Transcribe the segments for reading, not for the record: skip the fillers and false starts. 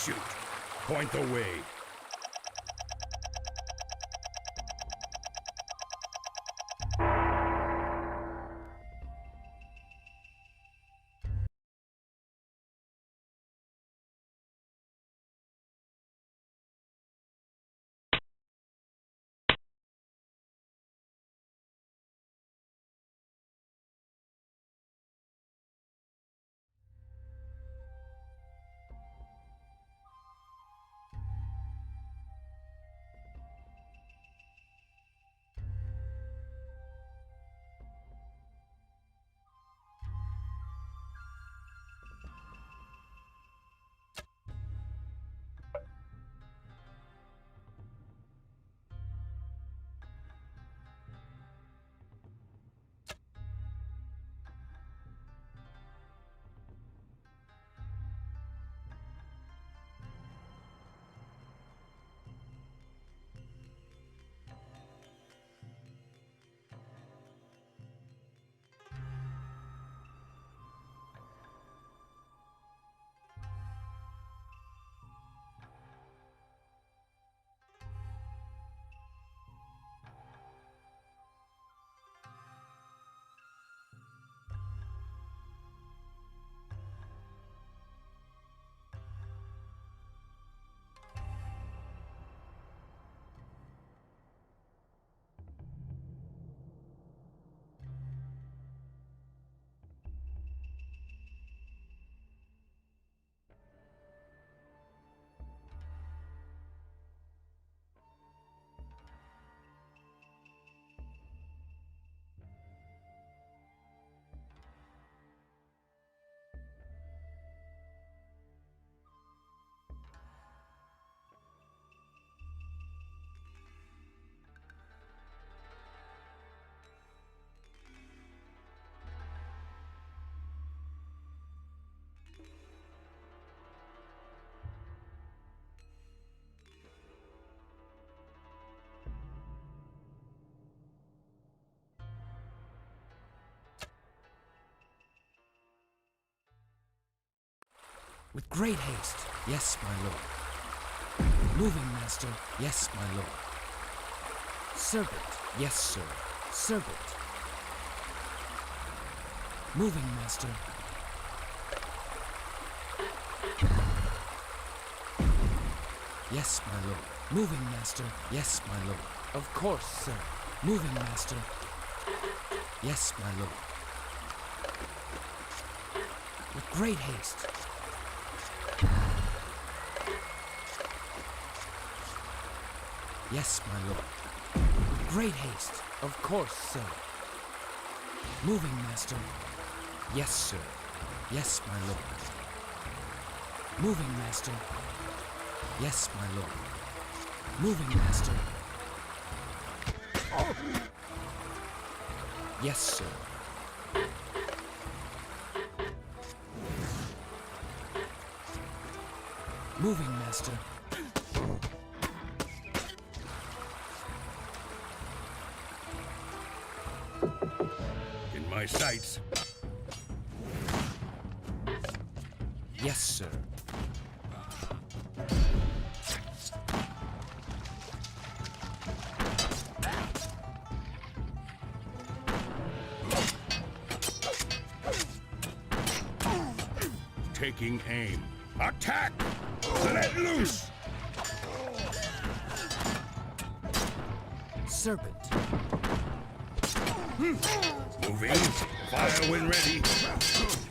shoot. Point the way. With great haste, yes, my lord. Moving, master, yes, my lord. Serpent, yes, sir. Serpent. Moving, master. Yes, my lord. Moving, master, yes, my lord. Of course, sir. Moving, master. Yes, my lord. With great haste. Yes, my lord. With great haste. Of course, sir. Moving, master. Yes, sir. Yes, my lord. Moving, master. Yes, my lord. Moving, master. Yes, sir. Moving, master. In my sights. Yes, sir. Taking aim. Attack! Let loose! Serpent. Moving. Fire when ready.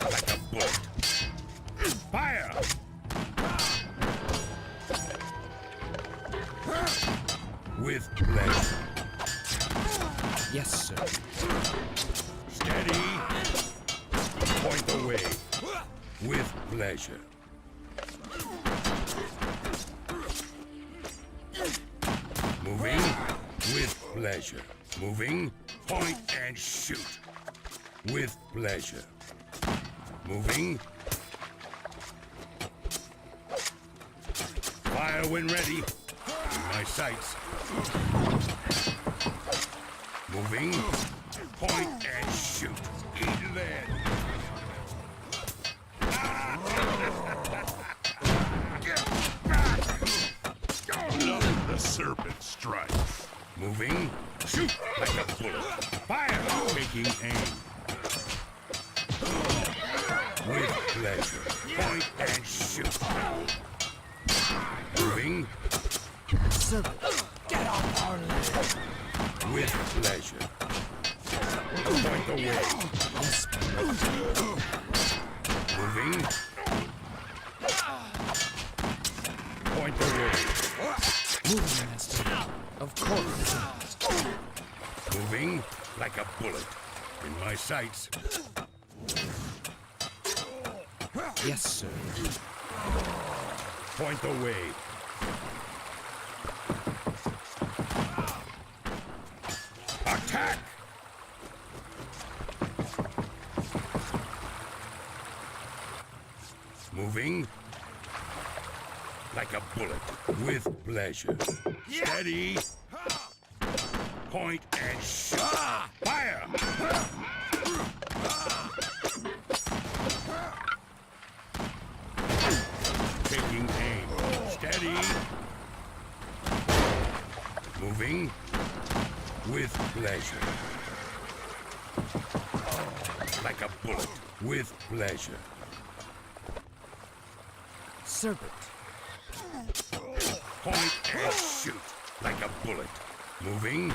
Like a bullet. Fire! With pleasure. Yes, sir. Steady. Point the way. With pleasure. Moving with pleasure. Moving, point and shoot. With pleasure. Moving. Fire when ready. In my sights. Moving, point and shoot. Eat lead. Serpent strikes. Moving. Shoot like a bullet. Fire. Taking aim. With pleasure. Point and shoot. Moving. Serpent, get off our land. With pleasure. Point away. Yes, my lord. Moving. Point away. Moving, master. Of course, sir. Moving like a bullet. In my sights. Yes, sir. Point away. Attack! Moving like a bullet with pleasure. Steady. Point and shoot. Fire! Taking aim. Steady. Moving with pleasure. Like a bullet with pleasure. Serpent, Point and shoot like a bullet. Moving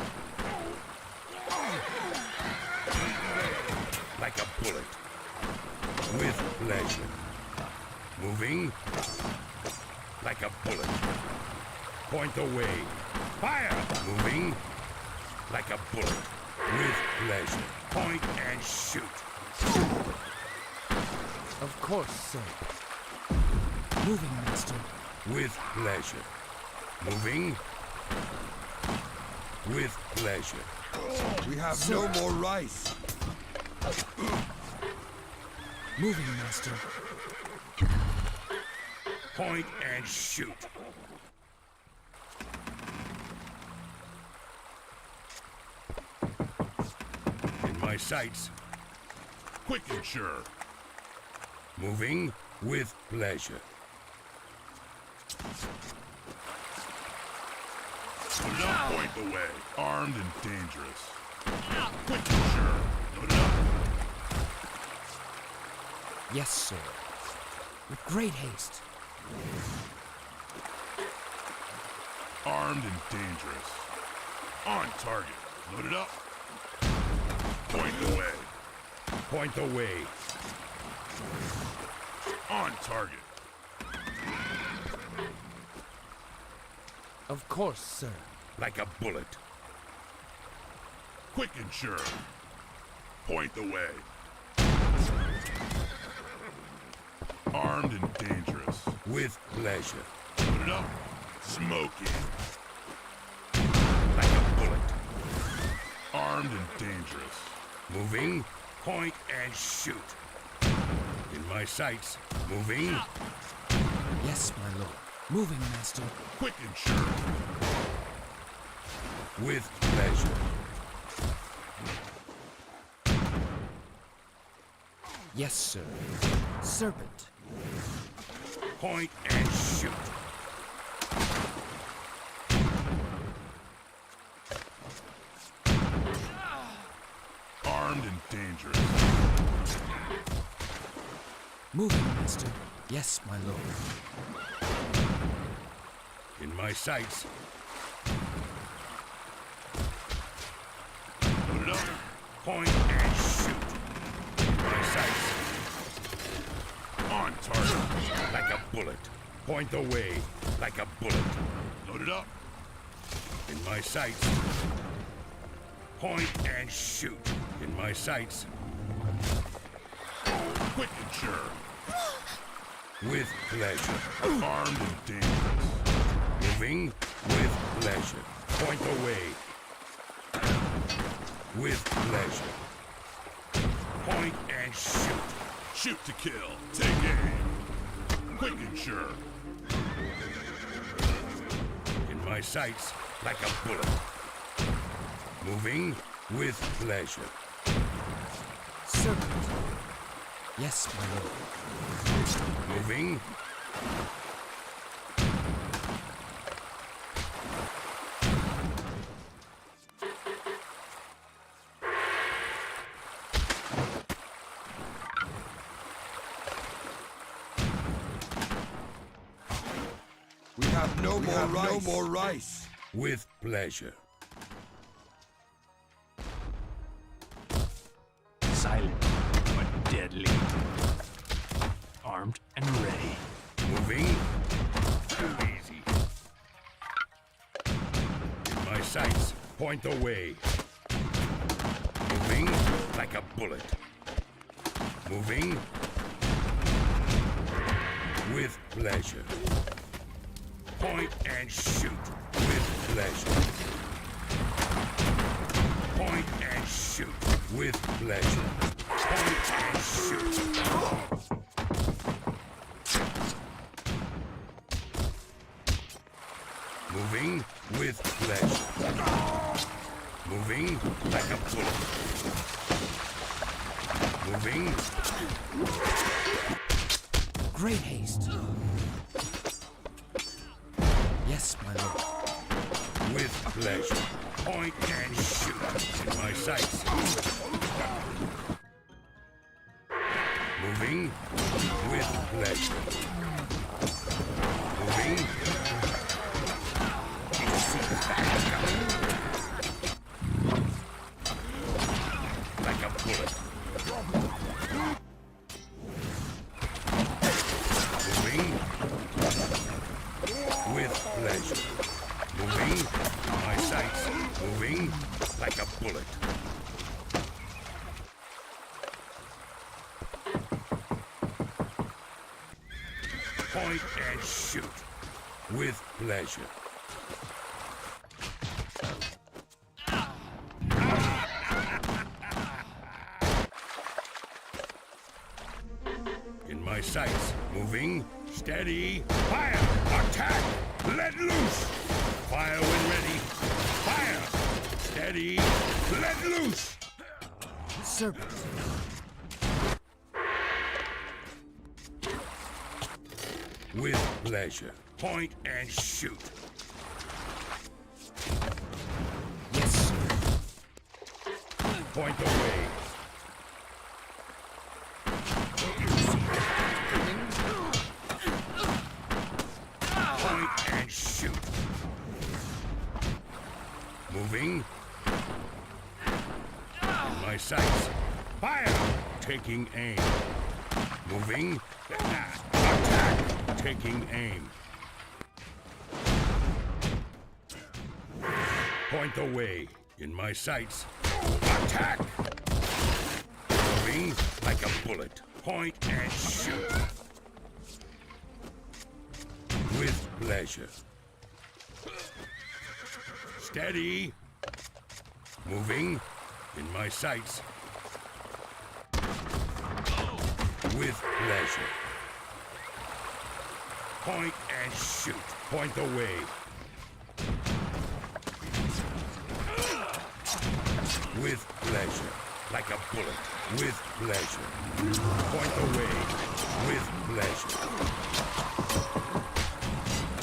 like a bullet with pleasure. Moving like a bullet. Point away. Fire! Moving like a bullet with pleasure. Point and shoot. of course, sir. Moving, master. With pleasure. Moving with pleasure. We have no more rice. Moving, master. Point and shoot. In my sights. Quick and sure. Moving with pleasure. Put it up, point the way. Armed and dangerous. Quick and sure. Load it up. Yes, sir. With great haste. Armed and dangerous. On target. Load it up. Point the way. Point away. On target. Of course, sir. Like a bullet. Quick and sure. Point the way. Armed and dangerous. With pleasure. Load it up. Smoky. Like a bullet. Armed and dangerous. Moving. Point and shoot. In my sights. Moving. Yes, my lord. Moving, master. Quick and sure. With pleasure. Yes, sir. Serpent. Point and shoot. Armed and dangerous. Moving, master. Yes, my lord. In my sights. Load it up. Point and shoot. In my sights. On target. Like a bullet. Point away. Like a bullet. Load it up. In my sights. Point and shoot. In my sights. Quick and sure. With pleasure. Armed and dangerous. Moving with pleasure. Point away. With pleasure. Point and shoot. Shoot to kill. Take aim. Quick and sure. In my sights like a bullet. Moving with pleasure. Serpent. Yes, my lord. Moving We have no more rice. With pleasure. Silent but deadly. Armed and ready. Moving. Too easy. In my sights. Point away. Moving like a bullet. Moving with pleasure. Point and shoot with pleasure. Point and shoot with pleasure. Point and shoot. Moving with pleasure. Moving like a bullet. Moving. Great haste. Yes, my lord. With pleasure. Point and shoot in my sights. Moving with pleasure. Moving. You see the battle coming? Like a bullet. Moving with pleasure. Moving my sights. Moving like a bullet. Point and shoot with pleasure. In my sights, moving, steady, fire, attack, let loose, fire when ready, fire, steady, let loose. Serpent. With pleasure, point and shoot. Yes, sir. Point away. Point and shoot. Moving. In my sights. Fire! Taking aim. Moving. Attack! Taking aim. Point away. In my sights. Attack! Moving like a bullet. Point and shoot. With pleasure. Steady. Moving. In my sights. With pleasure. Point and shoot. Point away. With pleasure. Like a bullet. With pleasure. Point away. With pleasure.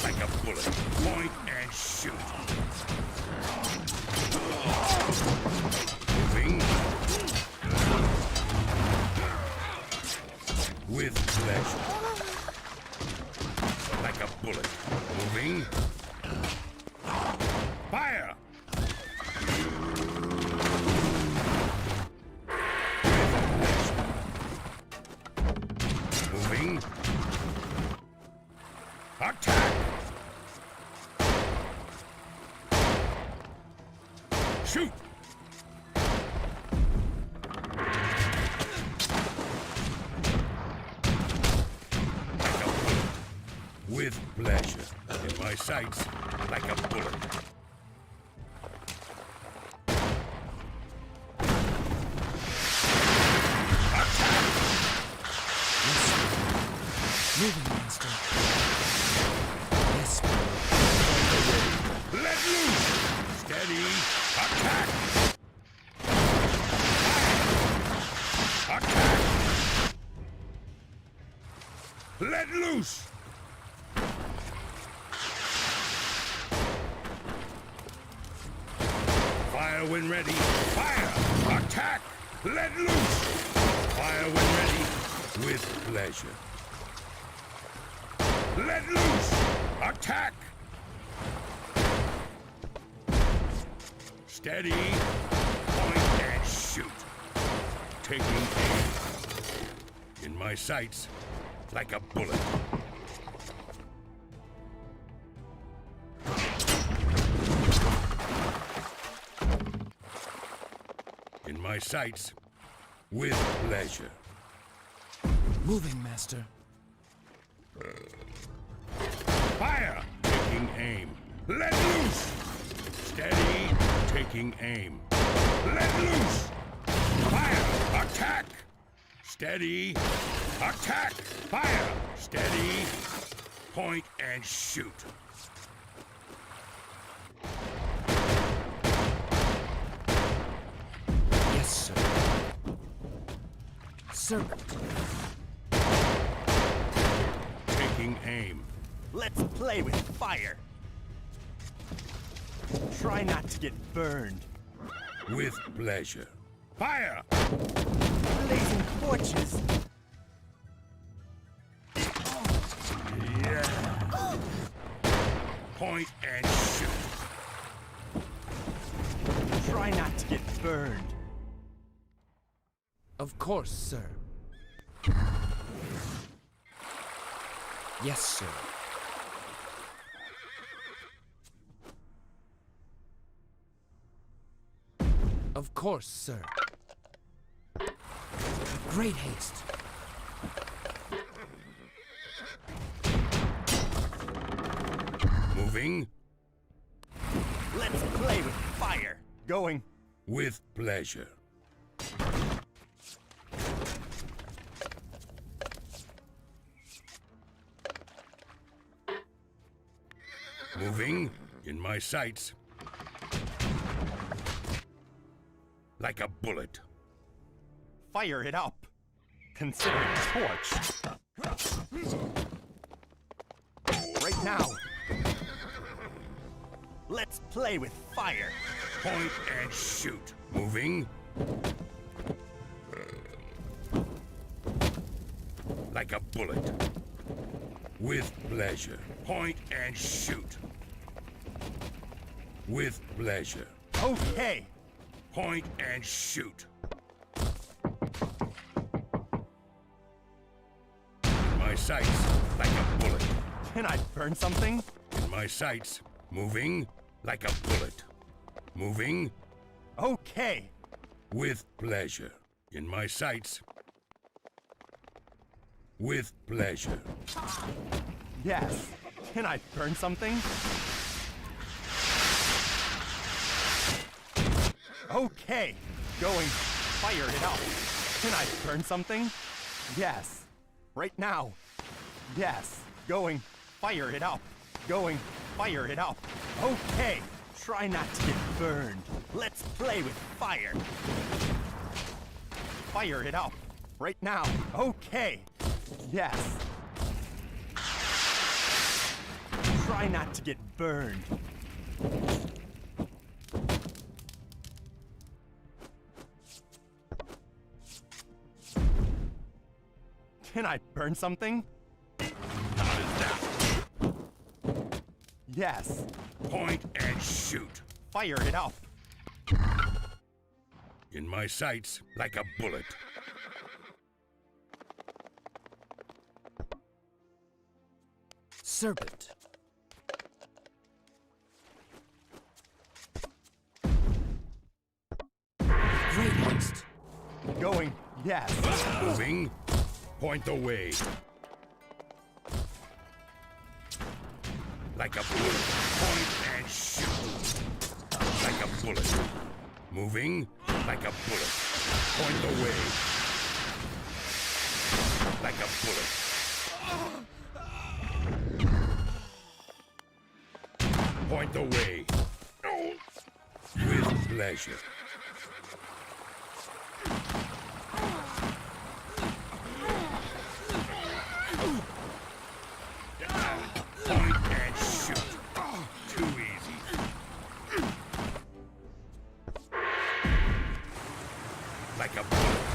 Like a bullet. Point and shoot. Moving. With pleasure. Like a bullet. Moving. Fire! Moving. Attack! Shoot! Like a bullet. With pleasure. In my sights, like a bullet. Moving, master. Yes, my lord. Let loose! Steady! Attack! Fire! Attack! Let loose! Fire when ready! Fire! Attack! Let loose! Fire when ready! With pleasure. Let loose! Attack! Steady. Point and shoot. Taking aim. In my sights, like a bullet. In my sights, with pleasure. Moving, Master. Fire! Taking aim. Let loose! Steady. Taking aim. Let loose! Fire! Attack! Steady. Attack! Fire! Steady. Point and shoot. Yes, sir. Serpent. Taking aim. Let's play with fire. Try not to get burned. With pleasure. Fire! Blazing torches. Point and shoot. Try not to get burned. Of course, sir. Yes, sir. Of course, sir. Great haste. Moving. Let's play with fire. Going. With pleasure. Moving. In my sights. Like a bullet. Fire it up. Consider it torch. Right now. Let's play with fire. Point and shoot. Moving. Like a bullet. With pleasure. Point and shoot. With pleasure. Okay. Point and shoot. In my sights, like a bullet. Can I burn something? In my sights, moving like a bullet. Moving Okay. with pleasure. In my sights, with pleasure. Yes. Can I burn something? Okay. Going. Fire it up. Can I burn something? Yes. Right now. Yes. Going. Fire it up. Going. Fire it up. Okay. Try not to get burned. Let's play with fire. Fire it up. Right now. Okay. Yes. Try not to get burned. Can I burn something? How is that? Yes. Point and shoot. Fire it up. In my sights, like a bullet. Serpent. Great haste. Going. Yes. Moving. Point the way. Like a bullet. Point and shoot. Like a bullet. Moving. Like a bullet. Point the way. Like a bullet. Point the way. With pleasure. Point and shoot. Too easy. Like a bullet.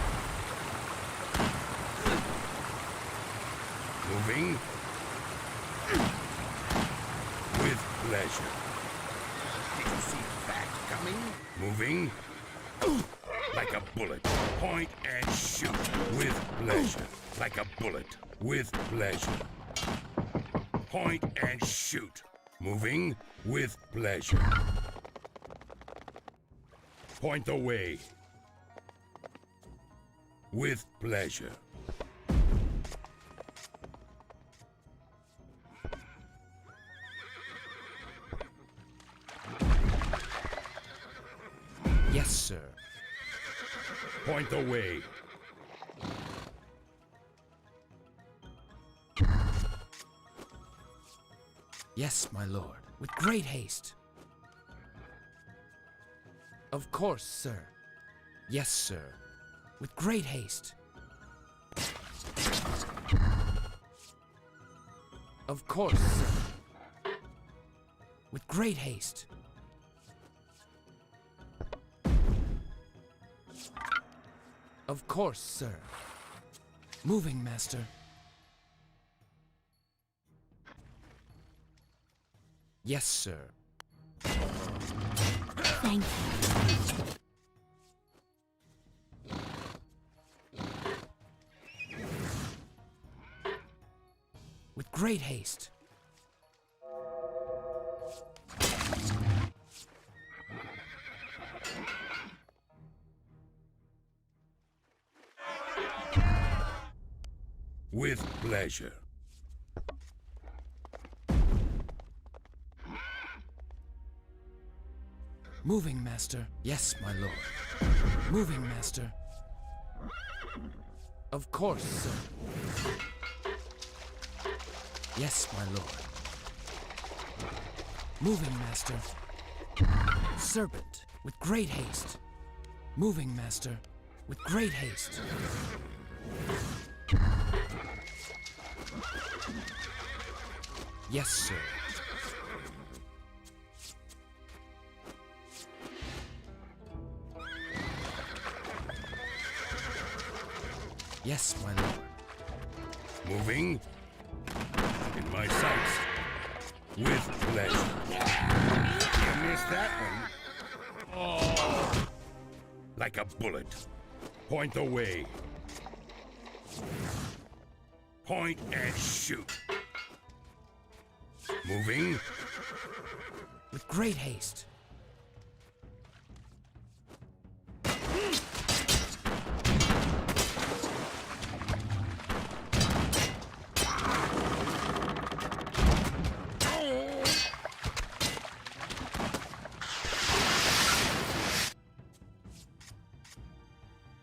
Moving. pleasure. Did you see that coming? Moving like a bullet. Point and shoot with pleasure. Like a bullet with pleasure. Point and shoot. Moving with pleasure. Point away with pleasure. Yes, sir. Point away. Yes, my lord. With great haste. Of course, sir. Yes, sir. With great haste. Of course, sir. With great haste. Of course, sir. Moving, master. Yes, sir. Thank you. With great haste. With pleasure. Moving, master. Yes, my lord. Moving, master. Of course, sir. Yes, my lord. Moving, master. Serpent, with great haste. Moving, master. With great haste. Yes, sir. Yes, my lord. Moving in my sights with pleasure. You missed that one. Oh. Like a bullet. Point away. Point and shoot. Moving With great haste.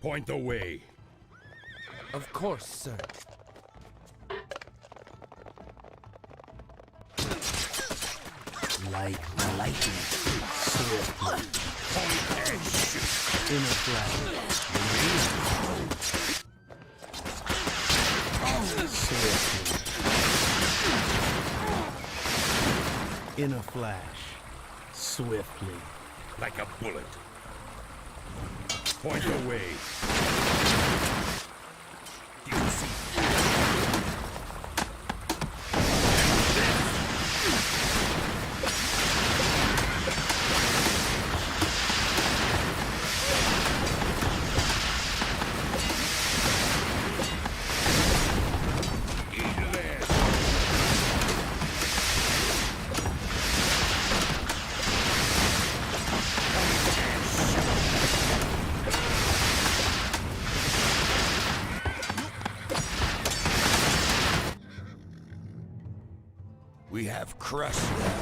point away. Of course, sir. Like lightning, swiftly, Point and shoot. in a flash. Swiftly, in a flash, swiftly. Like a bullet. Point away. Do you see? Eat this. We have crushed them.